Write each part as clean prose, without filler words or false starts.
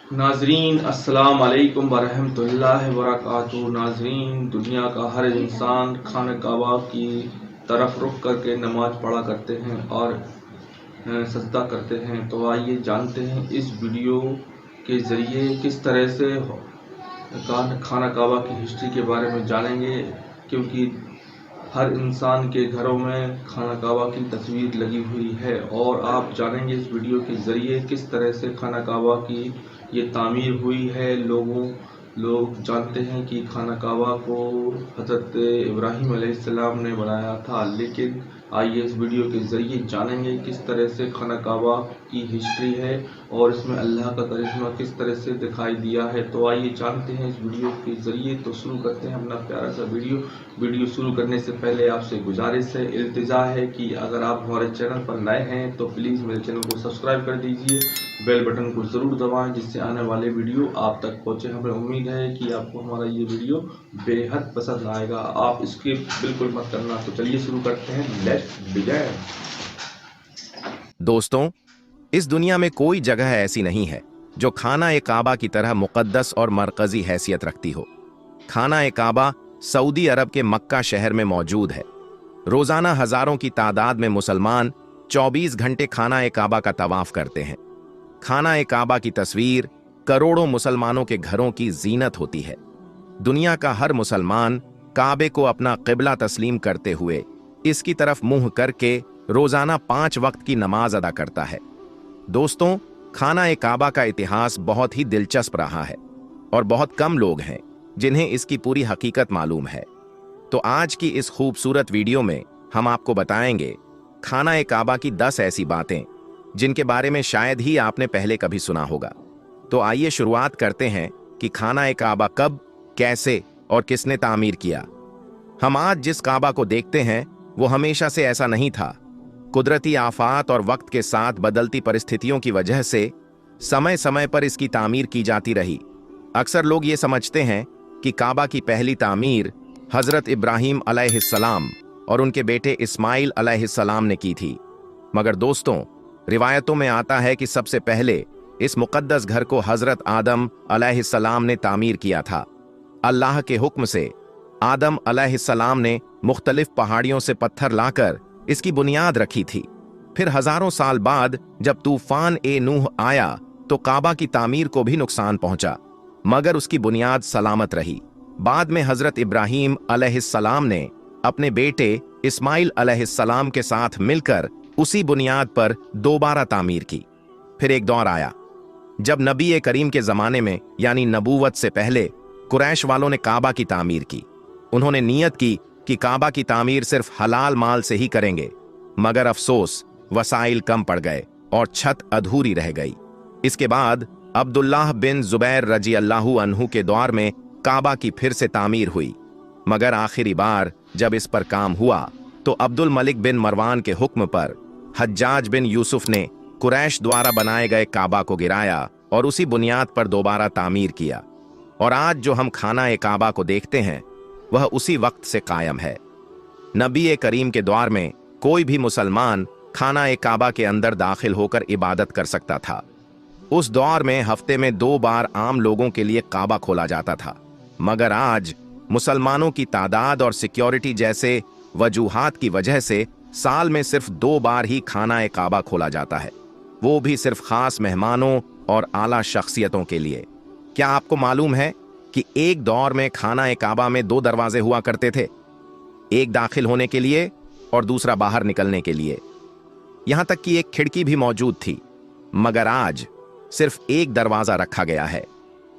नाजरीन अस्सलाम वालेकुम वरहमतुल्लाहि वबरकातुहू। नाजरीन, दुनिया का हर इंसान खाना काबा की तरफ रुख करके नमाज पढ़ा करते हैं और सजदा करते हैं। तो आइए जानते हैं इस वीडियो के ज़रिए किस तरह से खाना काबा की हिस्ट्री के बारे में जानेंगे, क्योंकि हर इंसान के घरों में खाना काबा की तस्वीर लगी हुई है। और आप जानेंगे इस वीडियो के ज़रिए किस तरह से खाना काबा की ये तामीर हुई है। लोग जानते हैं कि खाना काबा को हज़रत इब्राहीम अलैहिस्सलाम ने बनाया था, लेकिन आइए इस वीडियो के ज़रिए जानेंगे किस तरह से खाना काबा की हिस्ट्री है और इसमें अल्लाह का करिश्मा किस तरह से दिखाई दिया है। तो आइए जानते हैं इस वीडियो के ज़रिए। तो शुरू करते हैं अपना प्यारा सा वीडियो शुरू करने से पहले आपसे गुजारिश है, इल्तिजा है कि अगर आप हमारे चैनल पर नए हैं तो प्लीज़ मेरे चैनल को सब्सक्राइब कर दीजिए, बेल बटन को ज़रूर दबाएं जिससे आने वाले वीडियो आप तक पहुंचे। हमें उम्मीद है कि आपको हमारा ये वीडियो बेहद पसंद आएगा। आप स्किप बिल्कुल मत करना। तो चलिए शुरू करते हैं, लेट्स बिगिन। दोस्तों, इस दुनिया में कोई जगह ऐसी नहीं है जो खाना ए काबा की तरह मुक़द्दस और मरकज़ी हैसियत रखती हो। खाना ए काबा सऊदी अरब के मक्का शहर में मौजूद है। रोज़ाना हज़ारों की तादाद में मुसलमान 24 घंटे खाना ए काबा का तवाफ़ करते हैं। खाना ए काबा की तस्वीर करोड़ों मुसलमानों के घरों की जीनत होती है। दुनिया का हर मुसलमान काबे को अपना क़िबला तस्लीम करते हुए इसकी तरफ मुंह करके रोज़ाना 5 वक्त की नमाज अदा करता है। दोस्तों, खाना ए काबा का इतिहास बहुत ही दिलचस्प रहा है और बहुत कम लोग हैं जिन्हें इसकी पूरी हकीकत मालूम है। तो आज की इस खूबसूरत वीडियो में हम आपको बताएंगे खाना ए काबा की 10 ऐसी बातें जिनके बारे में शायद ही आपने पहले कभी सुना होगा। तो आइए शुरुआत करते हैं कि खाना ए काबा कब, कैसे और किसने तामीर किया। हम आज जिस काबा को देखते हैं वो हमेशा से ऐसा नहीं था। कुदरती आफात और वक्त के साथ बदलती परिस्थितियों की वजह से समय समय पर इसकी तामीर की जाती रही। अक्सर लोग ये समझते हैं कि काबा की पहली तामीर हज़रत इब्राहीम अलैहिस्सलाम और उनके बेटे इस्माइल अलैहिस्सलाम ने की थी, मगर दोस्तों, रिवायतों में आता है कि सबसे पहले इस मुक़द्दस घर को हज़रत आदम अलैहिस्सलाम ने तामीर किया था। अल्लाह के हुक्म से आदम अलैहिस्सलाम ने मुख्तलिफ पहाड़ियों से पत्थर लाकर इसकी बुनियाद रखी थी। फिर हज़ारों साल बाद जब तूफान ए नूह आया तो काबा की तामीर को भी नुकसान पहुंचा, मगर उसकी बुनियाद सलामत रही। बाद में हज़रत इब्राहीम अलैहिस्सलाम ने अपने बेटे इस्माइल अलैहिस्सलाम के साथ मिलकर उसी बुनियाद पर दोबारा तामीर की। फिर एक दौर आया जब नबी ए करीम के ज़माने में यानी नबूवत से पहले कुरैश वालों ने काबा की तामीर की। उन्होंने नियत की कि काबा की तामीर सिर्फ हलाल माल से ही करेंगे, मगर अफसोस वसाइल कम पड़ गए और छत अधूरी रह गई। इसके बाद अब्दुल्लाह बिन जुबैर रजी अल्लाहु अन्हु के दौर में काबा की फिर से तामीर हुई, मगर आखिरी बार जब इस पर काम हुआ तो अब्दुल मलिक बिन मरवान के हुक्म पर हज्जाज बिन यूसुफ ने कुरैश द्वारा बनाए गए काबा को गिराया और उसी बुनियाद पर दोबारा तामीर किया। और आज जो हम खाना ए काबा को देखते हैं वह उसी वक्त से कायम है। नबी ए करीम के दौर में कोई भी मुसलमान खाना ए काबा के अंदर दाखिल होकर इबादत कर सकता था। उस दौर में हफ्ते में 2 बार आम लोगों के लिए काबा खोला जाता था, मगर आज मुसलमानों की तादाद और सिक्योरिटी जैसे वजूहात की वजह से साल में सिर्फ 2 बार ही खाना ए काबा खोला जाता है, वो भी सिर्फ खास मेहमानों और आला शख्सियतों के लिए। क्या आपको मालूम है कि एक दौर में खाना ए काबा में 2 दरवाजे हुआ करते थे, एक दाखिल होने के लिए और दूसरा बाहर निकलने के लिए। यहां तक कि एक खिड़की भी मौजूद थी, मगर आज सिर्फ एक दरवाजा रखा गया है।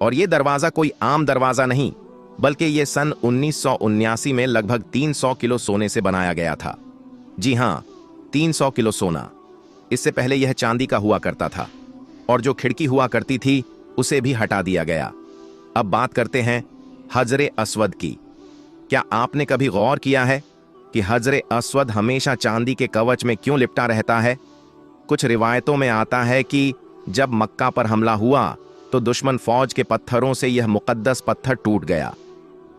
और यह दरवाजा कोई आम दरवाजा नहीं, बल्कि यह सन 1979 में लगभग 300 किलो सोने से बनाया गया था। जी हां, 300 किलो सोना। इससे पहले यह चांदी का हुआ करता था और जो खिड़की हुआ करती थी उसे भी हटा दिया गया। अब बात करते हैं हजरे अस्वद की। क्या आपने कभी गौर किया है कि हजरे अस्वद हमेशा चांदी के कवच में क्यों लिपटा रहता है? कुछ रिवायतों में आता है कि जब मक्का पर हमला हुआ तो दुश्मन फौज के पत्थरों से यह मुकद्दस पत्थर टूट गया।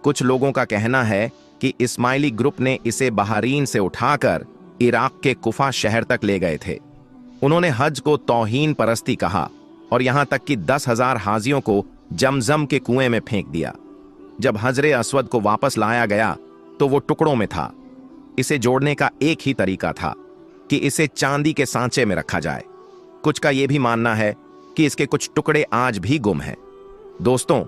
कुछ लोगों का कहना है कि इस्माइली ग्रुप ने इसे बहरीन से उठाकर इराक के कुफा शहर तक ले गए थे। उन्होंने हज को तौहीन परस्ती कहा और यहां तक कि 10,000 हाजियों को जमजम के कुएं में फेंक दिया। जब हजरे अस्वद को वापस लाया गया तो वो टुकड़ों में था। इसे जोड़ने का एक ही तरीका था कि इसे चांदी के सांचे में रखा जाए। कुछ का यह भी मानना है कि इसके कुछ टुकड़े आज भी गुम हैं। दोस्तों,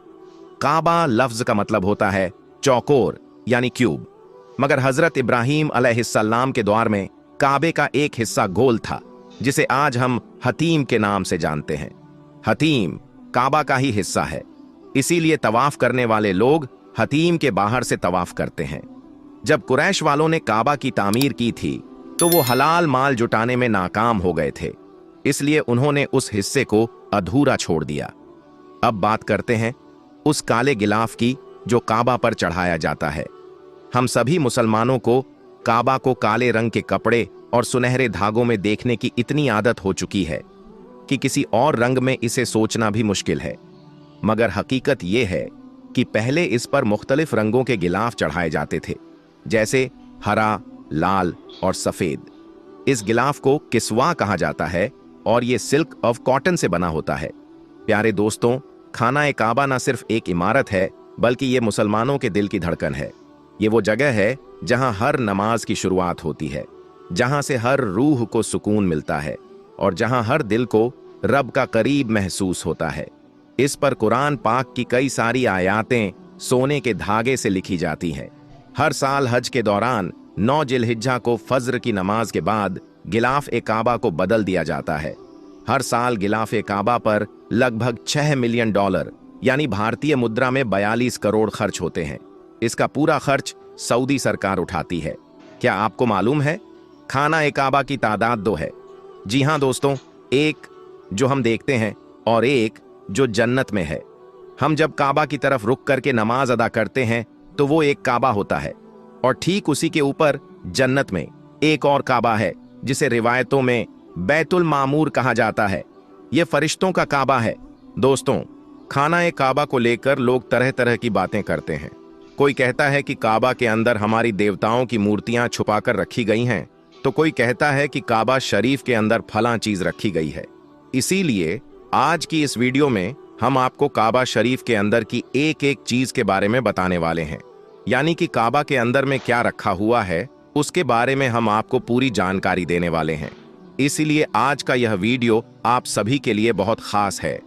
काबा लफ्ज का मतलब होता है चौकोर यानी क्यूब, मगर हजरत इब्राहीम अलैहिस्सलाम के दौर में काबे का एक हिस्सा गोल था, जिसे आज हम हतीम के नाम से जानते हैं। हतीम काबा का ही हिस्सा है, इसीलिए तवाफ करने वाले लोग हतीम के बाहर से तवाफ करते हैं। जब कुरैश वालों ने काबा की तामीर की थी तो वो हलाल माल जुटाने में नाकाम हो गए थे, इसलिए उन्होंने उस हिस्से को अधूरा छोड़ दिया। अब बात करते हैं उस काले गिलाफ की जो काबा पर चढ़ाया जाता है। हम सभी मुसलमानों को काबा को काले रंग के कपड़े और सुनहरे धागों में देखने की इतनी आदत हो चुकी है कि किसी और रंग में इसे सोचना भी मुश्किल है। मगर हकीकत यह है कि पहले इस पर मुख्तलिफ रंगों के गिलाफ चढ़ाए जाते थे, जैसे हरा, लाल और सफेद। इस गिलाफ को किस्वा कहा जाता है और यह सिल्क ऑफ कॉटन से बना होता है। प्यारे दोस्तों, खाना काबा न सिर्फ एक इमारत है बल्कि यह मुसलमानों के दिल की धड़कन है। ये वो जगह है जहां हर नमाज की शुरुआत होती है, जहां से हर रूह को सुकून मिलता है और जहां हर दिल को रब का करीब महसूस होता है। इस पर कुरान पाक की कई सारी आयातें सोने के धागे से लिखी जाती हैं। हर साल हज के दौरान 9 जिलहिज्जा को फज्र की नमाज के बाद गिलाफ काबा को बदल दिया जाता है। हर साल गिलाफ काबा पर लगभग $6 मिलियन यानी भारतीय मुद्रा में 42 करोड़ खर्च होते हैं। इसका पूरा खर्च सऊदी सरकार उठाती है। क्या आपको मालूम है खाना काबा की तादाद 2 है? जी हां दोस्तों, एक जो हम देखते हैं और एक जो जन्नत में है। हम जब काबा की तरफ रुक करके नमाज अदा करते हैं तो वो एक काबा होता है, और ठीक उसी के ऊपर जन्नत में एक और काबा है जिसे रिवायतों में बैतुल मामूर कहा जाता है। यह फरिश्तों का काबा है। दोस्तों, खाना काबा को लेकर लोग तरह तरह की बातें करते हैं। कोई कहता है कि काबा के अंदर हमारी देवताओं की मूर्तियां छुपाकर रखी गई हैं, तो कोई कहता है कि काबा शरीफ के अंदर फलां चीज रखी गई है। इसीलिए आज की इस वीडियो में हम आपको काबा शरीफ के अंदर की एक एक चीज के बारे में बताने वाले हैं, यानी कि काबा के अंदर में क्या रखा हुआ है उसके बारे में हम आपको पूरी जानकारी देने वाले हैं। इसीलिए आज का यह वीडियो आप सभी के लिए बहुत खास है।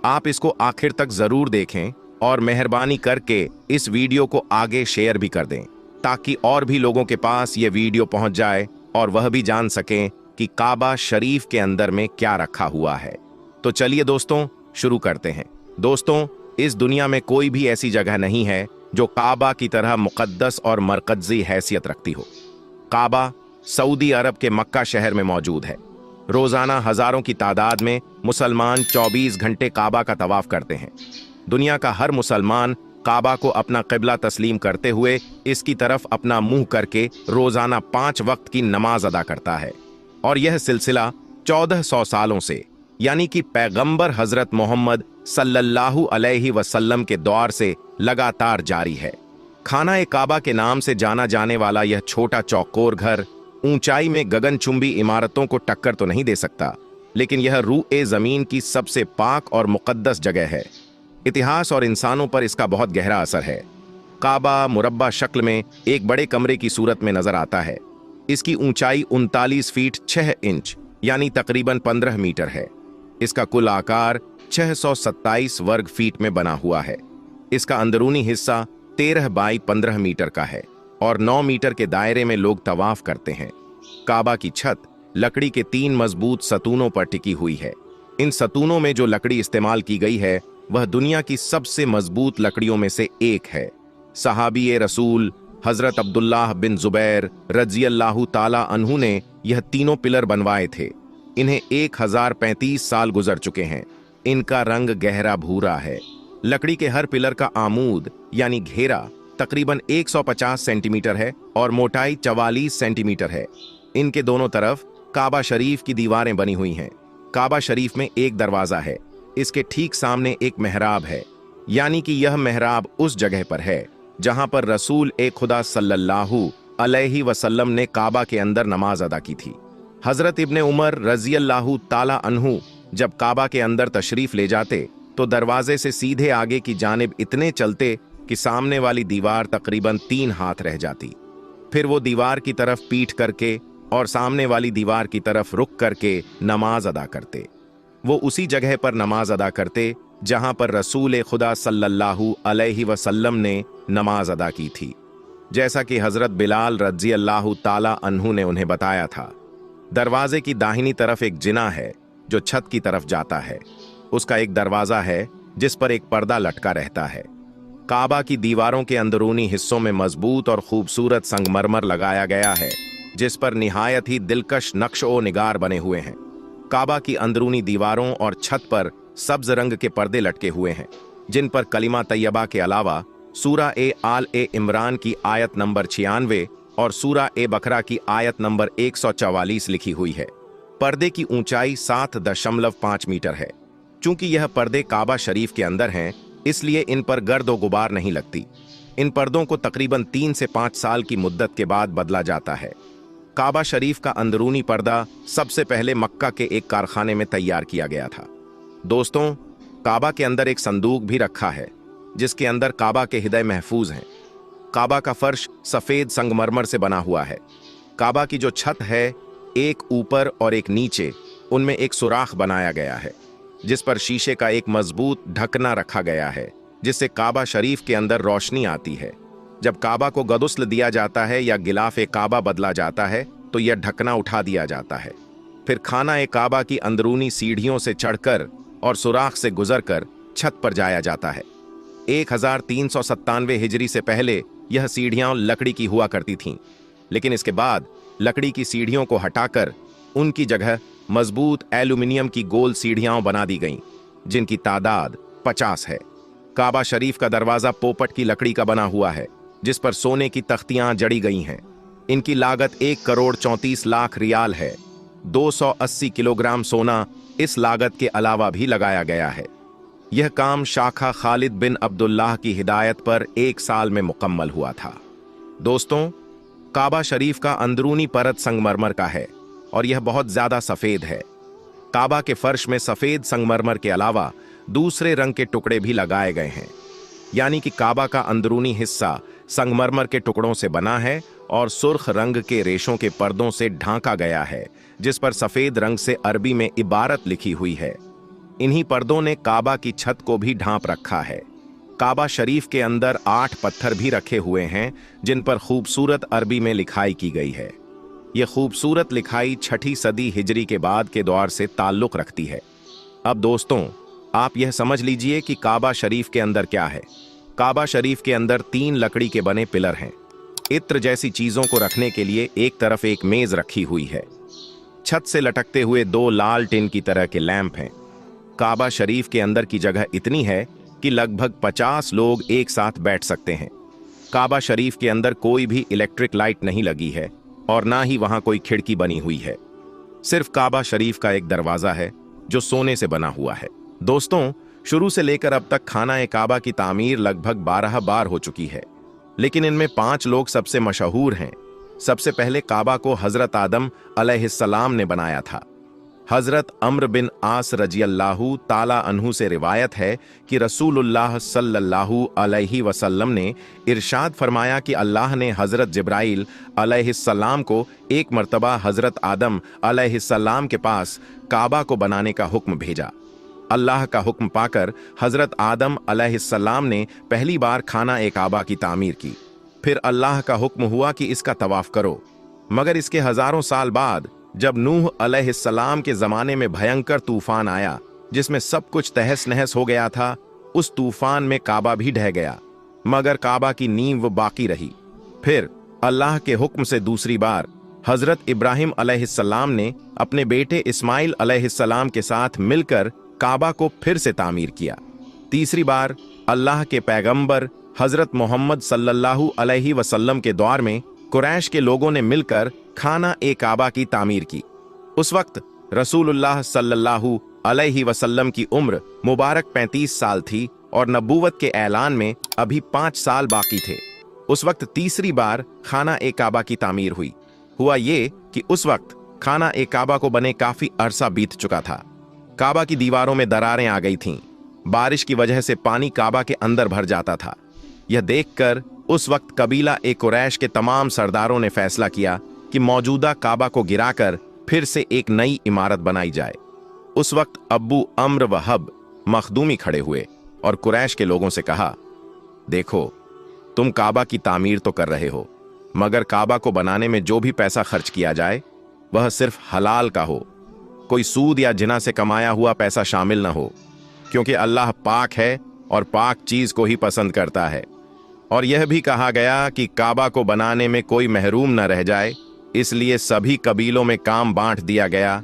आप इसको आखिर तक जरूर देखें और मेहरबानी करके इस वीडियो को आगे शेयर भी कर दें, ताकि और भी लोगों के पास यह वीडियो पहुंच जाए और वह भी जान सकें कि काबा शरीफ के अंदर में क्या रखा हुआ है। तो चलिए दोस्तों, शुरू करते हैं। दोस्तों, इस दुनिया में कोई भी ऐसी जगह नहीं है जो काबा की तरह मुकद्दस और मरकजी हैसियत रखती हो। काबा सऊदी अरब के मक्का शहर में मौजूद है। रोजाना हजारों की तादाद में मुसलमान 24 घंटे काबा का तवाफ करते हैं। दुनिया का हर मुसलमान काबा को अपना क़िबला तस्लीम करते हुए इसकी तरफ अपना मुंह करके रोजाना 5 वक्त की नमाज अदा करता है, और यह सिलसिला 1400 सालों से, यानी कि पैगंबर हजरत मोहम्मद सल्लल्लाहु अलैहि वसल्लम के दौर से लगातार जारी है। खाना काबा के नाम से जाना जाने वाला यह छोटा चौकोर घर ऊंचाई में गगनचुंबी इमारतों को टक्कर तो नहीं दे सकता, लेकिन यह रूए जमीन की सबसे पाक और मुकद्दस जगह है। इतिहास और इंसानों पर इसका बहुत गहरा असर है। काबा मुरब्बा शक्ल में एक बड़े कमरे की सूरत में नजर आता है। इसकी ऊंचाई 39 फीट 6 इंच यानी तकरीबन 15 मीटर है। इसका कुल आकार 627 वर्ग फीट में बना हुआ है। इसका अंदरूनी हिस्सा 13 बाई 15 मीटर का है और 9 मीटर के दायरे में लोग तवाफ करते हैं। काबा की छत लकड़ी के 3 मजबूत सतूनों पर टिकी हुई है। इन सतूनों में जो लकड़ी इस्तेमाल की गई है वह दुनिया की सबसे मजबूत लकड़ियों में से एक है। सहाबी रसूल हजरत अब्दुल्लाह बिन जुबैर रज़ियल्लाहु ताला अन्हु ने यह तीनों पिलर बनवाए थे। इन्हें 1035 साल गुजर चुके हैं। इनका रंग गहरा भूरा है। लकड़ी के हर पिलर का आमूद यानी घेरा तकरीबन 150 सेंटीमीटर है और मोटाई 44 सेंटीमीटर है। इनके दोनों तरफ काबा शरीफ की दीवारें बनी हुई हैं। काबा शरीफ में एक दरवाजा है। इसके ठीक सामने एक मेहराब है, यानी कि यह मेहराब उस जगह पर है जहां पर रसूल खुदा सल्लल्लाहु अलैहि वसल्लम ने काबा के अंदर नमाज अदा की थी। हजरत इब्ने उमर रज़ियल्लाहु ताला अन्हु जब काबा के अंदर तशरीफ ले जाते तो दरवाजे से सीधे आगे की जानिब इतने चलते कि सामने वाली दीवार तकरीबन 3 हाथ रह जाती। फिर वो दीवार की तरफ पीठ करके और सामने वाली दीवार की तरफ रुक करके नमाज अदा करते। वो उसी जगह पर नमाज अदा करते जहां पर रसूल खुदा सल्लल्लाहु अलैहि वसल्लम ने नमाज अदा की थी, जैसा कि हजरत बिलाल रज़ी अल्लाह ताला अन्हु ने उन्हें बताया था। दरवाजे की दाहिनी तरफ एक जिना है जो छत की तरफ जाता है। उसका एक दरवाजा है जिस पर एक पर्दा लटका रहता है। काबा की दीवारों के अंदरूनी हिस्सों में मजबूत और खूबसूरत संगमरमर लगाया गया है, जिस पर निहायत ही दिलकश नक्श ओ निगार बने हुए हैं। काबा की अंदरूनी दीवारों और छत पर सब्ज रंग के पर्दे लटके हुए हैं, जिन पर कलिमा तैयबा के अलावा सूरा ए आल ए इमरान की आयत नंबर 96 और सूरा ए बकरा की आयत नंबर 144 लिखी हुई है। पर्दे की ऊंचाई 7.5 मीटर है। चूंकि यह पर्दे काबा शरीफ के अंदर हैं, इसलिए इन पर गर्द और गुबार नहीं लगती। इन पर्दों को तकरीबन 3 से 5 साल की मुद्दत के बाद बदला जाता है। काबा शरीफ का अंदरूनी पर्दा सबसे पहले मक्का के एक कारखाने में तैयार किया गया था। दोस्तों, काबा के अंदर एक संदूक भी रखा है जिसके अंदर काबा के हिदय महफूज हैं। काबा का फर्श सफेद संगमरमर से बना हुआ है। काबा की जो छत है, एक ऊपर और एक नीचे, उनमें एक सुराख बनाया गया है जिस पर शीशे का एक मजबूत ढकना रखा गया है, जिससे काबा शरीफ के अंदर रोशनी आती है। जब काबा को गदुस्ल दिया जाता है या गिलाफ काबा बदला जाता है तो यह ढकना उठा दिया जाता है। फिर खाना काबा की अंदरूनी सीढ़ियों से चढ़कर और सुराख से गुजरकर छत पर जाया जाता है। 1397 हिजरी से पहले यह सीढ़ियां लकड़ी की हुआ करती थीं, लेकिन इसके बाद लकड़ी की सीढ़ियों को हटाकर उनकी जगह मजबूत एल्यूमिनियम की गोल सीढ़ियां बना दी गईं, जिनकी तादाद 50 है। काबा शरीफ का दरवाजा पोपट की लकड़ी का बना हुआ है, जिस पर सोने की तख्तियां जड़ी गई हैं। इनकी लागत 1,34,00,000 रियाल है। 280 किलोग्राम सोना इस लागत के अलावा भी लगाया गया है। यह काम शाखा खालिद बिन अब्दुल्लाह की हिदायत पर 1 साल में मुकम्मल हुआ था। दोस्तों, काबा शरीफ का अंदरूनी परत संगमरमर का है और यह बहुत ज्यादा सफेद है। काबा के फर्श में सफेद संगमरमर के अलावा दूसरे रंग के टुकड़े भी लगाए गए हैं, यानी कि काबा का अंदरूनी हिस्सा संगमरमर के टुकड़ों से बना है और सुर्ख रंग के रेशों के पर्दों से ढांका गया है, जिस पर सफेद रंग से अरबी में इबारत लिखी हुई है। इन्हीं पर्दों ने काबा की छत को भी ढांप रखा है। काबा शरीफ के अंदर 8 पत्थर भी रखे हुए हैं, जिन पर खूबसूरत अरबी में लिखाई की गई है। यह खूबसूरत लिखाई 6ठी सदी हिजरी के बाद के दौर से ताल्लुक रखती है। अब दोस्तों, आप यह समझ लीजिए कि काबा शरीफ के अंदर क्या है। काबा शरीफ के अंदर 3 लकड़ी के बने पिलर हैं। इत्र जैसी चीजों को रखने के लिए एक तरफ एक मेज रखी हुई है। छत से लटकते हुए 2 लाल टिन की तरह के लैंप हैं। काबा शरीफ के अंदर की जगह इतनी है कि लगभग 50 लोग एक साथ बैठ सकते हैं। काबा शरीफ के अंदर कोई भी इलेक्ट्रिक लाइट नहीं लगी है और ना ही वहां कोई खिड़की बनी हुई है। सिर्फ काबा शरीफ का एक दरवाजा है जो सोने से बना हुआ है। दोस्तों, शुरू से लेकर अब तक खाना काबा की तामीर लगभग 12 बार हो चुकी है, लेकिन इनमें 5 लोग सबसे मशहूर हैं। सबसे पहले काबा को हजरत आदम अलैहिस्सलाम ने बनाया था। हजरत अम्र बिन आस रजियल्लाहु ताला अन्हु से रिवायत है कि रसूलुल्लाह सल्लल्लाहु अलैहि वसल्लम ने इरशाद फरमाया कि अल्लाह ने हजरत जिब्राइल अलैहिस्सलाम को एक मर्तबा हजरत आदम अलैहिस्सलाम के पास काबा को बनाने का हुक्म भेजा। अल्लाह का हुक्म पाकर हजरत आदम अलैहिस्सलाम ने पहली बार खाना काबा की तामीर की। फिर अल्लाह का हुक्म हुआ कि इसका तवाफ करो। मगर इसके हजारों साल बाद जब नूह अलैहिस्सलाम के जमाने में भयंकर तूफान आया जिसमें सब कुछ तहस नहस हो गया था, उस तूफान में काबा भी ढह गया, मगर काबा की नींव बाकी रही। फिर अल्लाह के हुक्म से दूसरी बार हजरत इब्राहिम अलैहिस्सलाम ने अपने बेटे इस्माइल अलैहिस्सलाम के साथ मिलकर काबा को फिर से तामीर किया। तीसरी बार अल्लाह के पैगंबर हजरत मोहम्मद सल्लल्लाहु अलैहि वसल्लम के दौर में कुरैश के लोगों ने मिलकर खाना काबा की तामीर की। उस वक्त रसूलुल्लाह सल्लल्लाहु अलैहि वसल्लम की उम्र मुबारक 35 साल थी और नबूवत के ऐलान में अभी 5 साल बाकी थे। उस वक्त तीसरी बार खाना काबा की तामीर हुई। हुआ ये कि उस वक्त खाना काबा को बने काफी अरसा बीत चुका था। काबा की दीवारों में दरारें आ गई थीं। बारिश की वजह से पानी काबा के अंदर भर जाता था। यह देखकर उस वक्त कबीला ए कुरैश के तमाम सरदारों ने फैसला किया कि मौजूदा काबा को गिराकर फिर से एक नई इमारत बनाई जाए। उस वक्त अब्बू अम्र व हब मखदूमी खड़े हुए और कुरैश के लोगों से कहा, देखो, तुम काबा की तामीर तो कर रहे हो, मगर काबा को बनाने में जो भी पैसा खर्च किया जाए वह सिर्फ हलाल का हो, कोई सूद या जिना से कमाया हुआ पैसा शामिल न हो, क्योंकि अल्लाह पाक है और पाक चीज को ही पसंद करता है। और यह भी कहा गया कि काबा को बनाने में कोई महरूम न रह जाए, इसलिए सभी कबीलों में काम बांट दिया गया।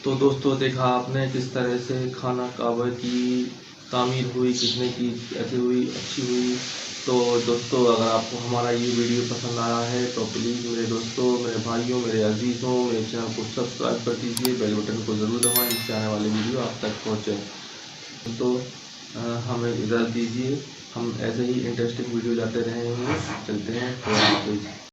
तो दोस्तों, देखा आपने किस तरह से खाना काबा की तामीर हुई, कितने की ऐसी हुई, अच्छी हुई। तो दोस्तों, अगर आपको हमारा ये वीडियो पसंद आया है तो प्लीज़ मेरे दोस्तों, मेरे भाइयों, मेरे अजीज़ों, मेरे चैनल को सब्सक्राइब कर दीजिए, बेल बटन को ज़रूर दबाएं जिससे आने वाली वीडियो आप तक पहुँचे। तो हमें इजाज़त दीजिए, हम ऐसे ही इंटरेस्टिंग वीडियो लाते रहेंगे। चलते हैं, तो